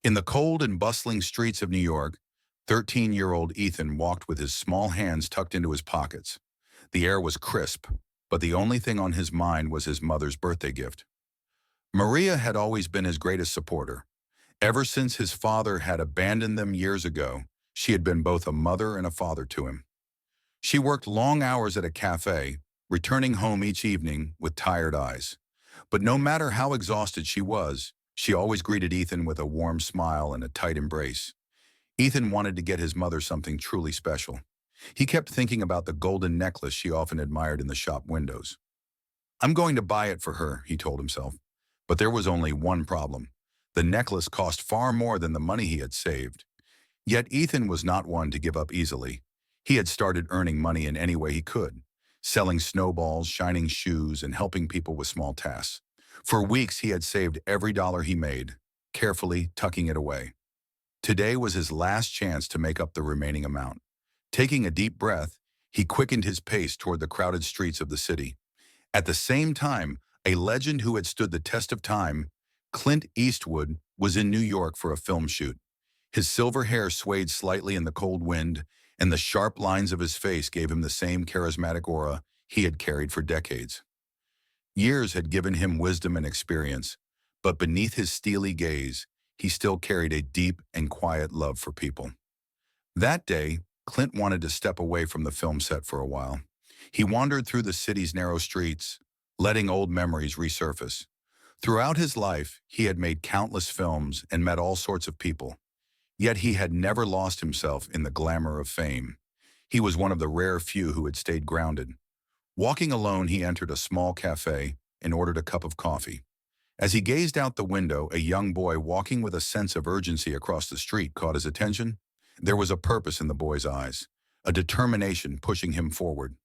In the cold and bustling streets of New York, 13-year-old Ethan walked with his small hands tucked into his pockets. The air was crisp, but the only thing on his mind was his mother's birthday gift. Maria had always been his greatest supporter. Ever since his father had abandoned them years ago, she had been both a mother and a father to him. She worked long hours at a cafe, returning home each evening with tired eyes. But no matter how exhausted she was, she always greeted Ethan with a warm smile and a tight embrace. Ethan wanted to get his mother something truly special. He kept thinking about the golden necklace she often admired in the shop windows. "I'm going to buy it for her," he told himself. But there was only one problem. The necklace cost far more than the money he had saved. Yet Ethan was not one to give up easily. He had started earning money in any way he could, selling snowballs, shining shoes, and helping people with small tasks. For weeks he had saved every dollar he made, carefully tucking it away. Today was his last chance to make up the remaining amount. Taking a deep breath, he quickened his pace toward the crowded streets of the city. At the same time, a legend who had stood the test of time, Clint Eastwood, was in New York for a film shoot. His silver hair swayed slightly in the cold wind, and the sharp lines of his face gave him the same charismatic aura he had carried for decades. Years had given him wisdom and experience, but beneath his steely gaze, he still carried a deep and quiet love for people. That day, Clint wanted to step away from the film set for a while. He wandered through the city's narrow streets, letting old memories resurface. Throughout his life, he had made countless films and met all sorts of people. Yet he had never lost himself in the glamour of fame. He was one of the rare few who had stayed grounded. Walking alone, he entered a small cafe and ordered a cup of coffee. As he gazed out the window, a young boy walking with a sense of urgency across the street caught his attention. There was a purpose in the boy's eyes, a determination pushing him forward.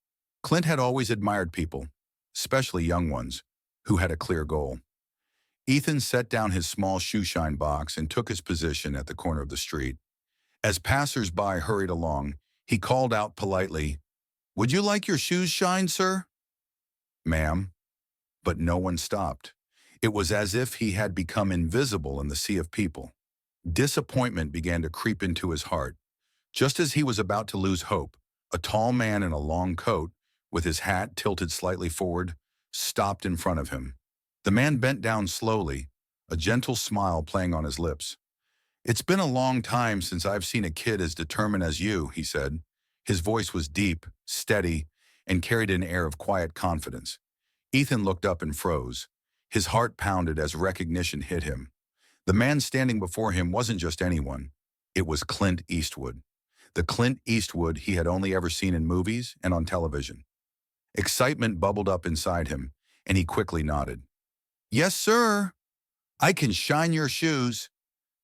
Clint had always admired people, especially young ones, who had a clear goal. Ethan set down his small shoeshine box and took his position at the corner of the street. As passers-by hurried along, he called out politely, "Would you like your shoes shined, sir?" "Ma'am." But no one stopped. It was as if he had become invisible in the sea of people. Disappointment began to creep into his heart. Just as he was about to lose hope, a tall man in a long coat, with his hat tilted slightly forward, stopped in front of him. The man bent down slowly, a gentle smile playing on his lips. "It's been a long time since I've seen a kid as determined as you," he said. His voice was deep, steady, and carried an air of quiet confidence. Ethan looked up and froze. His heart pounded as recognition hit him. The man standing before him wasn't just anyone. It was Clint Eastwood. The Clint Eastwood he had only ever seen in movies and on television. Excitement bubbled up inside him, and he quickly nodded. "Yes, sir. I can shine your shoes."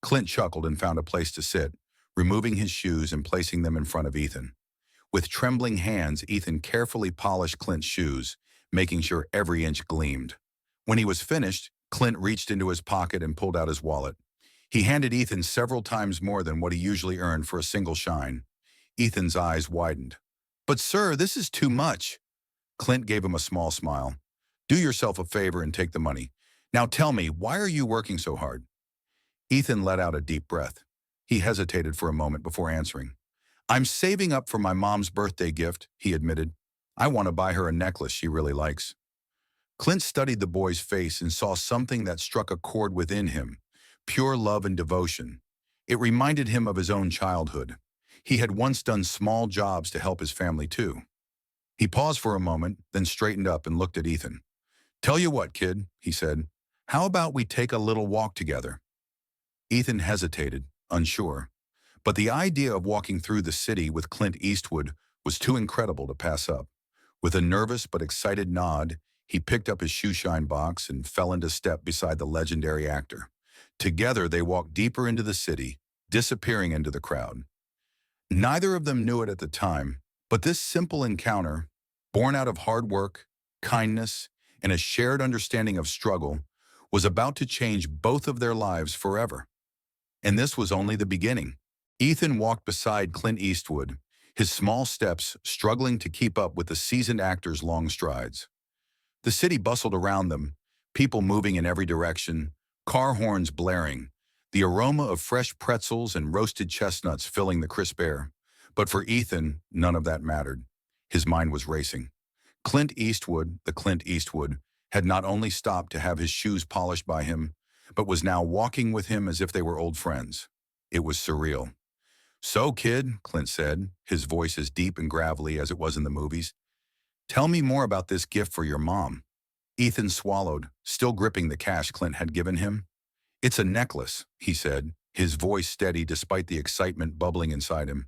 Clint chuckled and found a place to sit, removing his shoes and placing them in front of Ethan. With trembling hands, Ethan carefully polished Clint's shoes, making sure every inch gleamed. When he was finished, Clint reached into his pocket and pulled out his wallet. He handed Ethan several times more than what he usually earned for a single shine. Ethan's eyes widened. "But sir, this is too much." Clint gave him a small smile. "Do yourself a favor and take the money. Now tell me, why are you working so hard?" Ethan let out a deep breath. He hesitated for a moment before answering. "I'm saving up for my mom's birthday gift," he admitted. "I want to buy her a necklace she really likes." Clint studied the boy's face and saw something that struck a chord within him, pure love and devotion. It reminded him of his own childhood. He had once done small jobs to help his family too. He paused for a moment, then straightened up and looked at Ethan. "Tell you what, kid," he said. "How about we take a little walk together?" Ethan hesitated, unsure. But the idea of walking through the city with Clint Eastwood was too incredible to pass up. With a nervous but excited nod, he picked up his shoeshine box and fell into step beside the legendary actor. Together, they walked deeper into the city, disappearing into the crowd. Neither of them knew it at the time, but this simple encounter, born out of hard work, kindness, and a shared understanding of struggle, was about to change both of their lives forever. And this was only the beginning. Ethan walked beside Clint Eastwood, his small steps struggling to keep up with the seasoned actor's long strides. The city bustled around them, people moving in every direction, car horns blaring. the aroma of fresh pretzels and roasted chestnuts filling the crisp air. But for Ethan, none of that mattered. His mind was racing. Clint Eastwood, the Clint Eastwood, had not only stopped to have his shoes polished by him, but was now walking with him as if they were old friends. It was surreal. "So, kid," Clint said, his voice as deep and gravelly as it was in the movies, "tell me more about this gift for your mom." Ethan swallowed, still gripping the cash Clint had given him. "It's a necklace," he said, his voice steady despite the excitement bubbling inside him.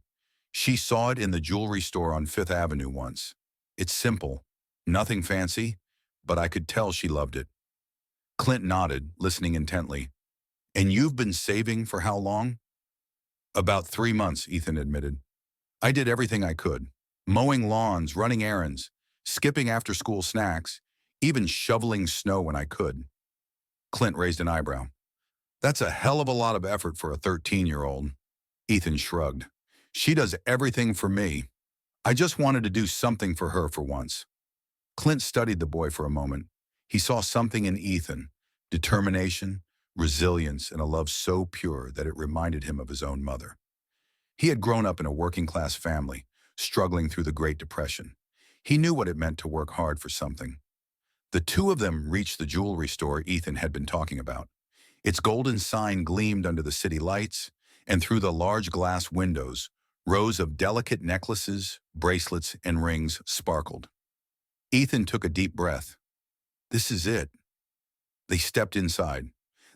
"She saw it in the jewelry store on Fifth Avenue once. It's simple, nothing fancy, but I could tell she loved it." Clint nodded, listening intently. "And you've been saving for how long?" "About 3 months," Ethan admitted. "I did everything I could. Mowing lawns, running errands, skipping after-school snacks, even shoveling snow when I could." Clint raised an eyebrow. "That's a hell of a lot of effort for a 13-year-old. Ethan shrugged. "She does everything for me. I just wanted to do something for her for once." Clint studied the boy for a moment. He saw something in Ethan, determination, resilience, and a love so pure that it reminded him of his own mother. He had grown up in a working-class family, struggling through the Great Depression. He knew what it meant to work hard for something. The two of them reached the jewelry store Ethan had been talking about. Its golden sign gleamed under the city lights, and through the large glass windows, rows of delicate necklaces, bracelets, and rings sparkled. Ethan took a deep breath. This is it. They stepped inside.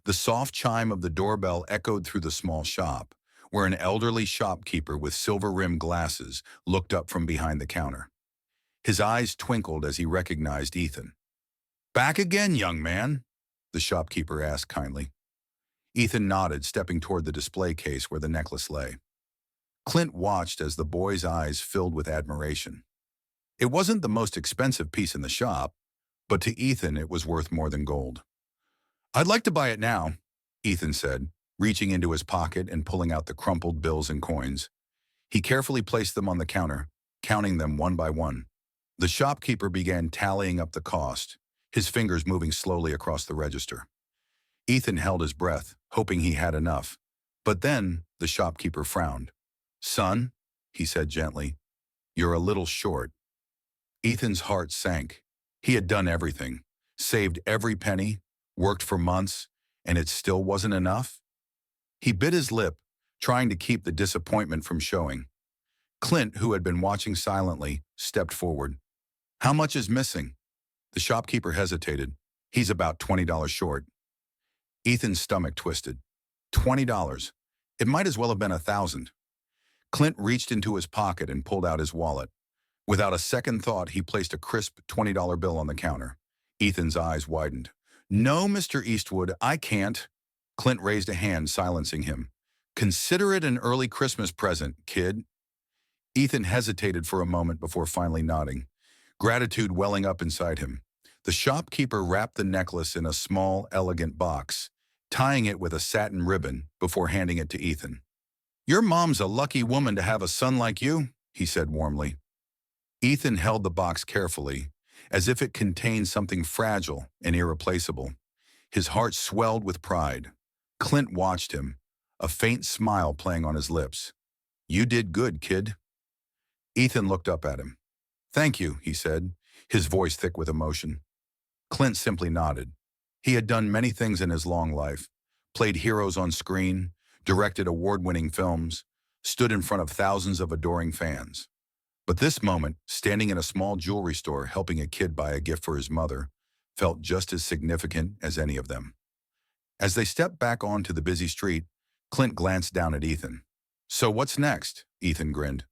The soft chime of the doorbell echoed through the small shop, where an elderly shopkeeper with silver-rimmed glasses looked up from behind the counter. His eyes twinkled as he recognized Ethan. "Back again, young man?" the shopkeeper asked kindly. Ethan nodded, stepping toward the display case where the necklace lay. Clint watched as the boy's eyes filled with admiration. It wasn't the most expensive piece in the shop, but to Ethan it was worth more than gold. "I'd like to buy it now," Ethan said, reaching into his pocket and pulling out the crumpled bills and coins. He carefully placed them on the counter, counting them one by one. The shopkeeper began tallying up the cost, his fingers moving slowly across the register. Ethan held his breath, hoping he had enough. But then the shopkeeper frowned. "Son," he said gently, "you're a little short." Ethan's heart sank. He had done everything, saved every penny, worked for months, and it still wasn't enough? He bit his lip, trying to keep the disappointment from showing. Clint, who had been watching silently, stepped forward. "How much is missing?" The shopkeeper hesitated. "He's about $20 short." Ethan's stomach twisted. $20. It might as well have been 1,000. Clint reached into his pocket and pulled out his wallet. Without a second thought, he placed a crisp $20 bill on the counter. Ethan's eyes widened. "No, Mr. Eastwood, I can't." Clint raised a hand, silencing him. "Consider it an early Christmas present, kid." Ethan hesitated for a moment before finally nodding, gratitude welling up inside him. The shopkeeper wrapped the necklace in a small, elegant box, tying it with a satin ribbon before handing it to Ethan. "Your mom's a lucky woman to have a son like you," he said warmly. Ethan held the box carefully, as if it contained something fragile and irreplaceable. His heart swelled with pride. Clint watched him, a faint smile playing on his lips. "You did good, kid." Ethan looked up at him. "Thank you," he said, his voice thick with emotion. Clint simply nodded. He had done many things in his long life, played heroes on screen, directed award-winning films, stood in front of thousands of adoring fans. But this moment, standing in a small jewelry store helping a kid buy a gift for his mother, felt just as significant as any of them. As they stepped back onto the busy street, Clint glanced down at Ethan. "So what's next?" Ethan grinned.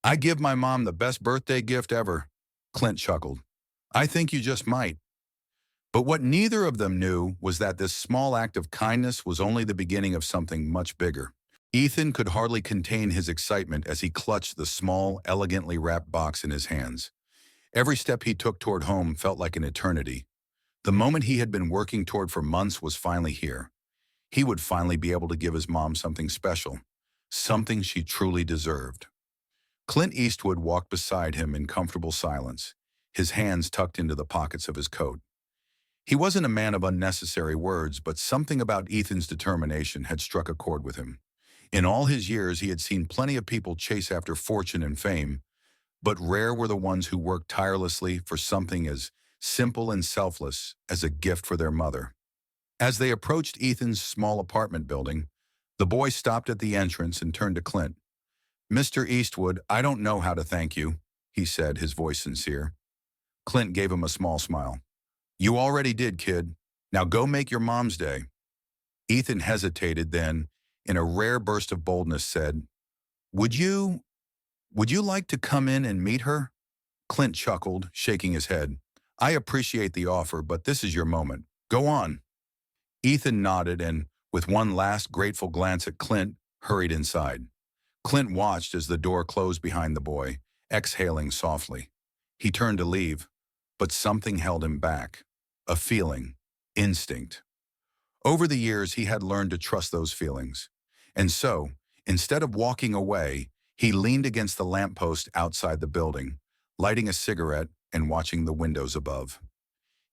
"I give my mom the best birthday gift ever." Clint chuckled. "I think you just might." But what neither of them knew was that this small act of kindness was only the beginning of something much bigger. Ethan could hardly contain his excitement as he clutched the small, elegantly wrapped box in his hands. Every step he took toward home felt like an eternity. The moment he had been working toward for months was finally here. He would finally be able to give his mom something special, something she truly deserved. Clint Eastwood walked beside him in comfortable silence, his hands tucked into the pockets of his coat. He wasn't a man of unnecessary words, but something about Ethan's determination had struck a chord with him. In all his years, he had seen plenty of people chase after fortune and fame, but rare were the ones who worked tirelessly for something as simple and selfless as a gift for their mother. As they approached Ethan's small apartment building, the boy stopped at the entrance and turned to Clint. "Mr. Eastwood, I don't know how to thank you," he said, his voice sincere. Clint gave him a small smile. "You already did, kid. Now go make your mom's day." Ethan hesitated, then, in a rare burst of boldness, said, "Would you, would you like to come in and meet her?" Clint chuckled, shaking his head. "I appreciate the offer, but this is your moment. Go on." Ethan nodded and, with one last grateful glance at Clint, hurried inside. Clint watched as the door closed behind the boy, exhaling softly. He turned to leave, but something held him back. A feeling, instinct. Over the years, he had learned to trust those feelings. And so, instead of walking away, he leaned against the lamppost outside the building, lighting a cigarette and watching the windows above.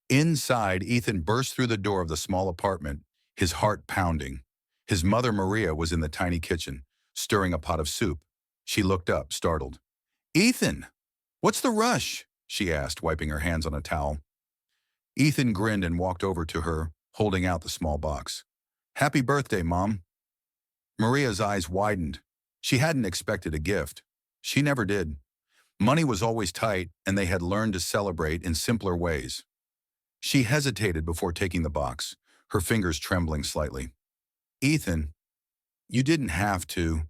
Inside, Ethan burst through the door of the small apartment, his heart pounding. His mother, Maria, was in the tiny kitchen, stirring a pot of soup. She looked up, startled. "Ethan, what's the rush?" she asked, wiping her hands on a towel. Ethan grinned and walked over to her, holding out the small box. "Happy birthday, Mom." Maria's eyes widened. She hadn't expected a gift. She never did. Money was always tight, and they had learned to celebrate in simpler ways. She hesitated before taking the box, her fingers trembling slightly. "Ethan, you didn't have to."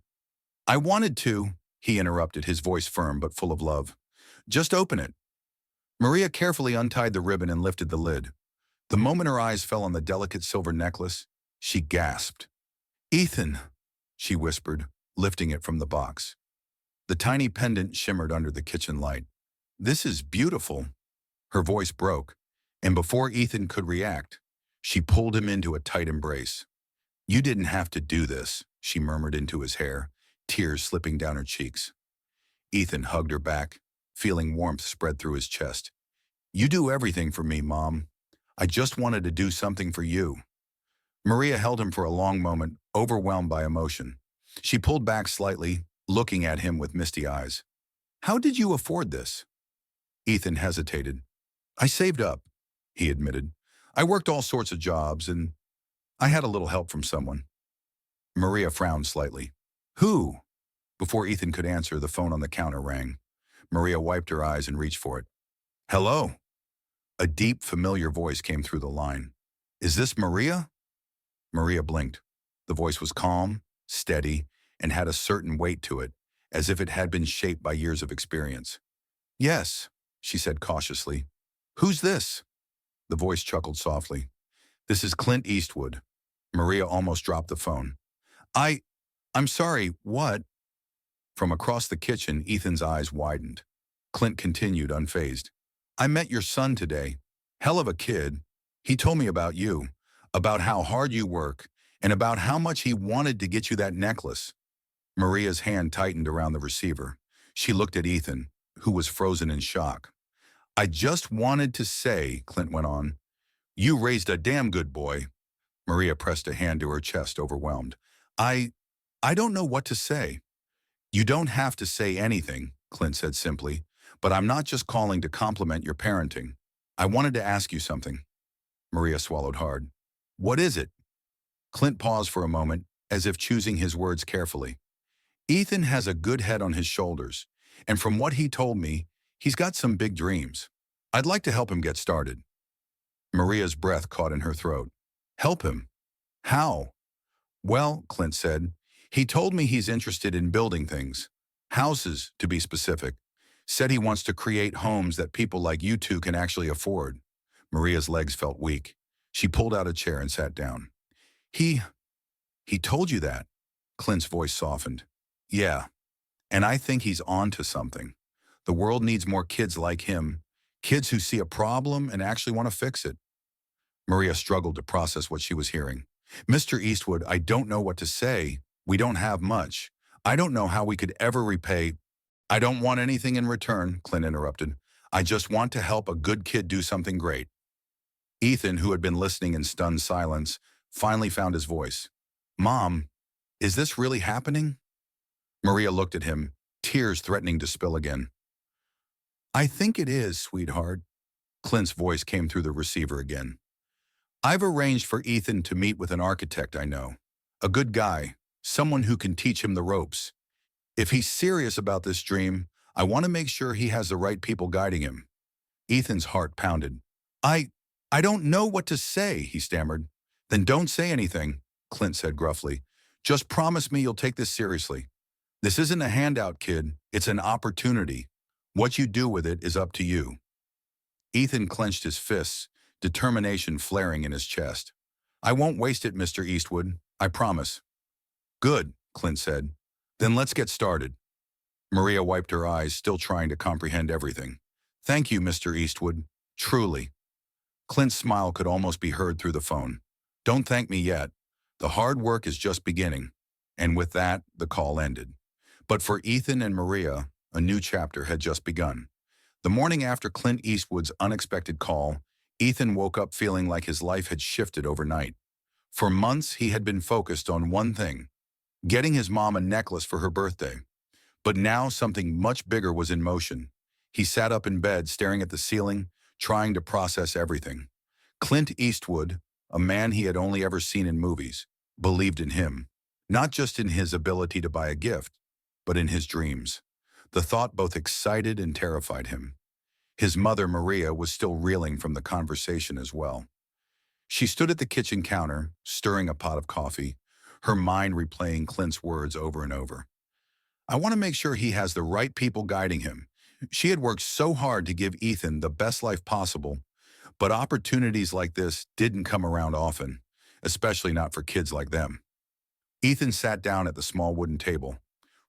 "I wanted to," he interrupted, his voice firm but full of love. "Just open it." Maria carefully untied the ribbon and lifted the lid. The moment her eyes fell on the delicate silver necklace, she gasped. "Ethan," she whispered, lifting it from the box. The tiny pendant shimmered under the kitchen light. "This is beautiful." Her voice broke, and before Ethan could react, she pulled him into a tight embrace. "You didn't have to do this," she murmured into his hair, tears slipping down her cheeks. Ethan hugged her back, feeling warmth spread through his chest. "You do everything for me, Mom. I just wanted to do something for you." Maria held him for a long moment, overwhelmed by emotion. She pulled back slightly, looking at him with misty eyes. "How did you afford this?" Ethan hesitated. "I saved up," he admitted. "I worked all sorts of jobs, and I had a little help from someone." Maria frowned slightly. "Who?" Before Ethan could answer, the phone on the counter rang. Maria wiped her eyes and reached for it. "Hello?" A deep, familiar voice came through the line. "Is this Maria?" Maria blinked. The voice was calm, steady, and had a certain weight to it, as if it had been shaped by years of experience. "Yes," she said cautiously. "Who's this?" The voice chuckled softly. "This is Clint Eastwood." Maria almost dropped the phone. I'm sorry, what?" From across the kitchen, Ethan's eyes widened. Clint continued, unfazed. "I met your son today. Hell of a kid. He told me about you, about how hard you work, and about how much he wanted to get you that necklace." Maria's hand tightened around the receiver. She looked at Ethan, who was frozen in shock. "I just wanted to say," Clint went on, "you raised a damn good boy." Maria pressed a hand to her chest, overwhelmed. I I don't know what to say." "You don't have to say anything," Clint said simply, "but I'm not just calling to compliment your parenting. I wanted to ask you something." Maria swallowed hard. "What is it?" Clint paused for a moment, as if choosing his words carefully. "Ethan has a good head on his shoulders, and from what he told me, he's got some big dreams. I'd like to help him get started." Maria's breath caught in her throat. "Help him? How?" "Well," Clint said, "he told me he's interested in building things. Houses, to be specific. Said he wants to create homes that people like you two can actually afford." Maria's legs felt weak. She pulled out a chair and sat down. He told you that?" Clint's voice softened. "Yeah, and I think he's on to something. The world needs more kids like him, kids who see a problem and actually want to fix it." Maria struggled to process what she was hearing. "Mr. Eastwood, I don't know what to say. We don't have much. I don't know how we could ever repay—" "I don't want anything in return," Clint interrupted. "I just want to help a good kid do something great." Ethan, who had been listening in stunned silence, finally found his voice. Mom, is this really happening? Maria looked at him, tears threatening to spill again. I think it is, sweetheart. Clint's voice came through the receiver again. I've arranged for Ethan to meet with an architect I know. A good guy, someone who can teach him the ropes. If he's serious about this dream, I want to make sure he has the right people guiding him. Ethan's heart pounded. I, I don't know what to say, he stammered. Then don't say anything, Clint said gruffly. Just promise me you'll take this seriously. This isn't a handout, kid. It's an opportunity. What you do with it is up to you. Ethan clenched his fists, determination flaring in his chest. I won't waste it, Mr. Eastwood. I promise. Good, Clint said. Then let's get started. Maria wiped her eyes, still trying to comprehend everything. Thank you, Mr. Eastwood. Truly. Clint's smile could almost be heard through the phone. Don't thank me yet. The hard work is just beginning. And with that, the call ended. But for Ethan and Maria, a new chapter had just begun. The morning after Clint Eastwood's unexpected call, Ethan woke up feeling like his life had shifted overnight. For months, he had been focused on one thing, getting his mom a necklace for her birthday. But now something much bigger was in motion. He sat up in bed, staring at the ceiling, trying to process everything. Clint Eastwood, a man he had only ever seen in movies, believed in him, not just in his ability to buy a gift, but in his dreams. The thought both excited and terrified him. His mother, Maria, was still reeling from the conversation as well. She stood at the kitchen counter, stirring a pot of coffee, her mind replaying Clint's words over and over. I want to make sure he has the right people guiding him. She had worked so hard to give Ethan the best life possible, but opportunities like this didn't come around often, especially not for kids like them. Ethan sat down at the small wooden table,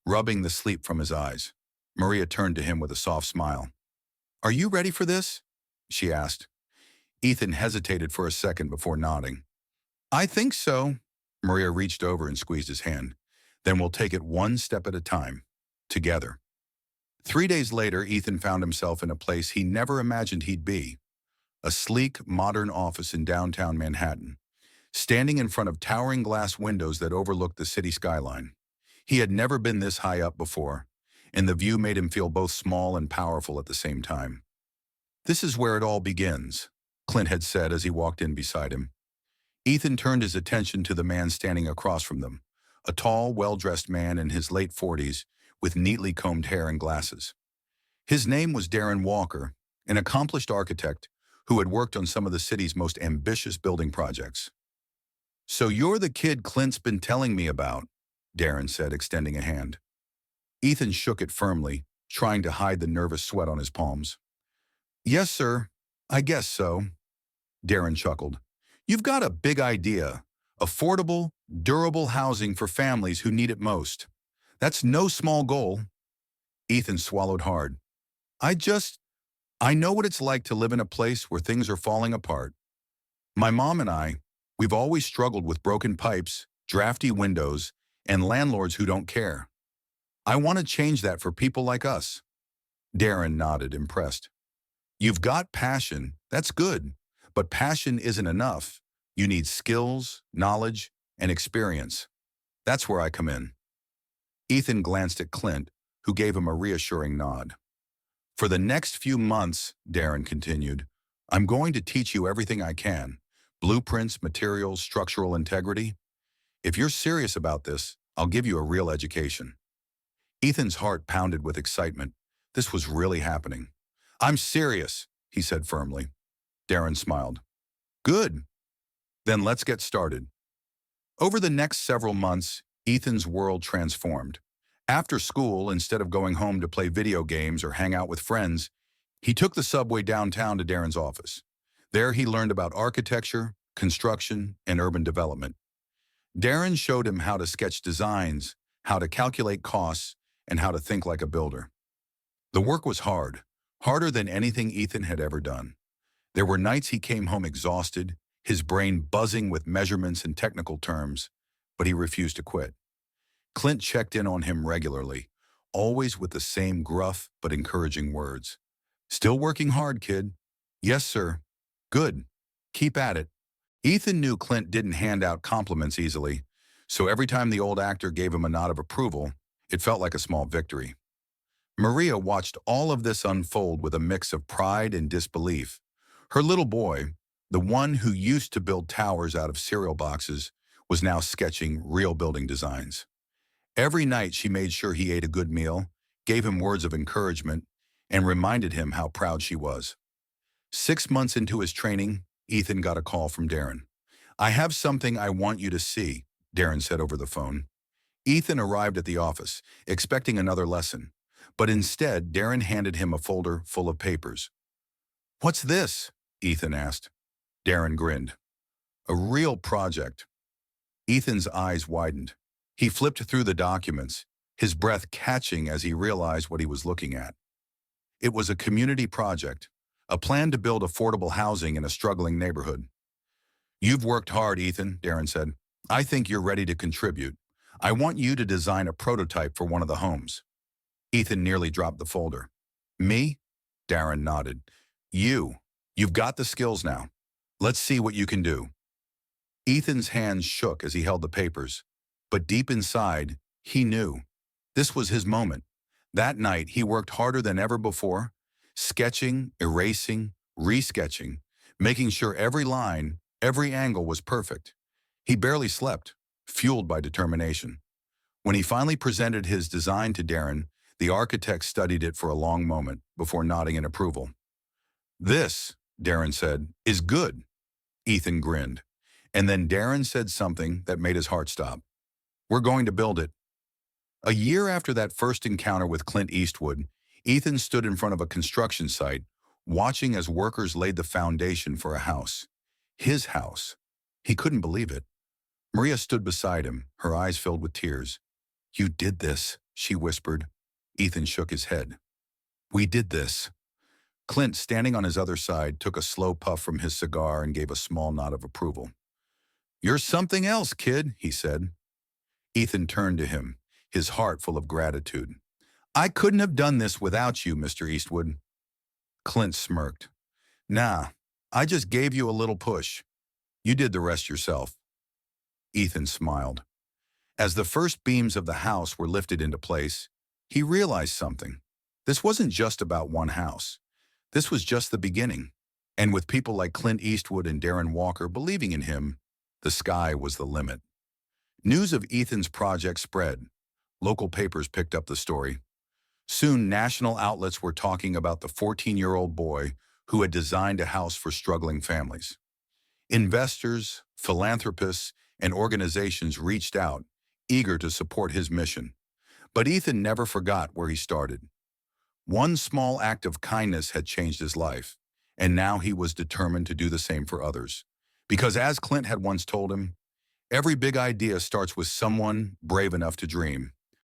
rubbing the sleep from his eyes. Maria turned to him with a soft smile. Are you ready for this? She asked. Ethan hesitated for a second before nodding. I think so. Maria reached over and squeezed his hand. Then we'll take it one step at a time, together. 3 days later, Ethan found himself in a place he never imagined he'd be. A sleek, modern office in downtown Manhattan, standing in front of towering glass windows that overlooked the city skyline. He had never been this high up before, and the view made him feel both small and powerful at the same time. This is where it all begins, Clint had said as he walked in beside him. Ethan turned his attention to the man standing across from them, a tall, well-dressed man in his late 40s with neatly combed hair and glasses. His name was Darren Walker, an accomplished architect who had worked on some of the city's most ambitious building projects. So you're the kid Clint's been telling me about, Darren said, extending a hand. Ethan shook it firmly, trying to hide the nervous sweat on his palms. Yes, sir. I guess so. Darren chuckled. You've got a big idea. Affordable, durable housing for families who need it most. That's no small goal. Ethan swallowed hard. I know what it's like to live in a place where things are falling apart. My mom and we've always struggled with broken pipes, drafty windows, and landlords who don't care. I want to change that for people like us. Darren nodded, impressed. You've got passion, that's good, but passion isn't enough. You need skills, knowledge, and experience. That's where I come in. Ethan glanced at Clint, who gave him a reassuring nod. For the next few months, Darren continued, I'm going to teach you everything I can. Blueprints, materials, structural integrity. If you're serious about this, I'll give you a real education. Ethan's heart pounded with excitement. This was really happening. I'm serious, he said firmly. Darren smiled. Good. Then let's get started. Over the next several months, Ethan's world transformed. After school, instead of going home to play video games or hang out with friends, he took the subway downtown to Darren's office. There he learned about architecture, construction, and urban development. Darren showed him how to sketch designs, how to calculate costs, and how to think like a builder. The work was hard, harder than anything Ethan had ever done. There were nights he came home exhausted, his brain buzzing with measurements and technical terms, but he refused to quit. Clint checked in on him regularly, always with the same gruff but encouraging words. Still working hard, kid. Yes, sir. Good. Keep at it. Ethan knew Clint didn't hand out compliments easily, so every time the old actor gave him a nod of approval, it felt like a small victory. Maria watched all of this unfold with a mix of pride and disbelief. Her little boy, the one who used to build towers out of cereal boxes, was now sketching real building designs. Every night she made sure he ate a good meal, gave him words of encouragement, and reminded him how proud she was. 6 months into his training, Ethan got a call from Darren. "I have something I want you to see," Darren said over the phone. Ethan arrived at the office, expecting another lesson, but instead Darren handed him a folder full of papers. "What's this?" Ethan asked. Darren grinned. "A real project." Ethan's eyes widened. He flipped through the documents, his breath catching as he realized what he was looking at. It was a community project, a plan to build affordable housing in a struggling neighborhood. "You've worked hard, Ethan," Darren said. "I think you're ready to contribute. I want you to design a prototype for one of the homes." Ethan nearly dropped the folder. "Me?" Darren nodded. "You. You've got the skills now. Let's see what you can do." Ethan's hands shook as he held the papers, but deep inside, he knew. This was his moment. That night, he worked harder than ever before, sketching, erasing, resketching, making sure every line, every angle was perfect. He barely slept, fueled by determination. When he finally presented his design to Darren, the architect studied it for a long moment before nodding in approval. "This," Darren said, "is good." Ethan grinned. And then Darren said something that made his heart stop. "We're going to build it." A year after that first encounter with Clint Eastwood, Ethan stood in front of a construction site, watching as workers laid the foundation for a house. His house. He couldn't believe it. Maria stood beside him, her eyes filled with tears. "You did this," she whispered. Ethan shook his head. "We did this." Clint, standing on his other side, took a slow puff from his cigar and gave a small nod of approval. "You're something else, kid," he said. Ethan turned to him, his heart full of gratitude. "I couldn't have done this without you, Mr. Eastwood." Clint smirked. "Nah, I just gave you a little push. You did the rest yourself." Ethan smiled. As the first beams of the house were lifted into place, he realized something. This wasn't just about one house. This was just the beginning. And with people like Clint Eastwood and Darren Walker believing in him, the sky was the limit. News of Ethan's project spread. Local papers picked up the story. Soon, national outlets were talking about the 14-year-old boy who had designed a house for struggling families. Investors, philanthropists, and organizations reached out, eager to support his mission. But Ethan never forgot where he started. One small act of kindness had changed his life, and now he was determined to do the same for others. Because as Clint had once told him, every big idea starts with someone brave enough to dream.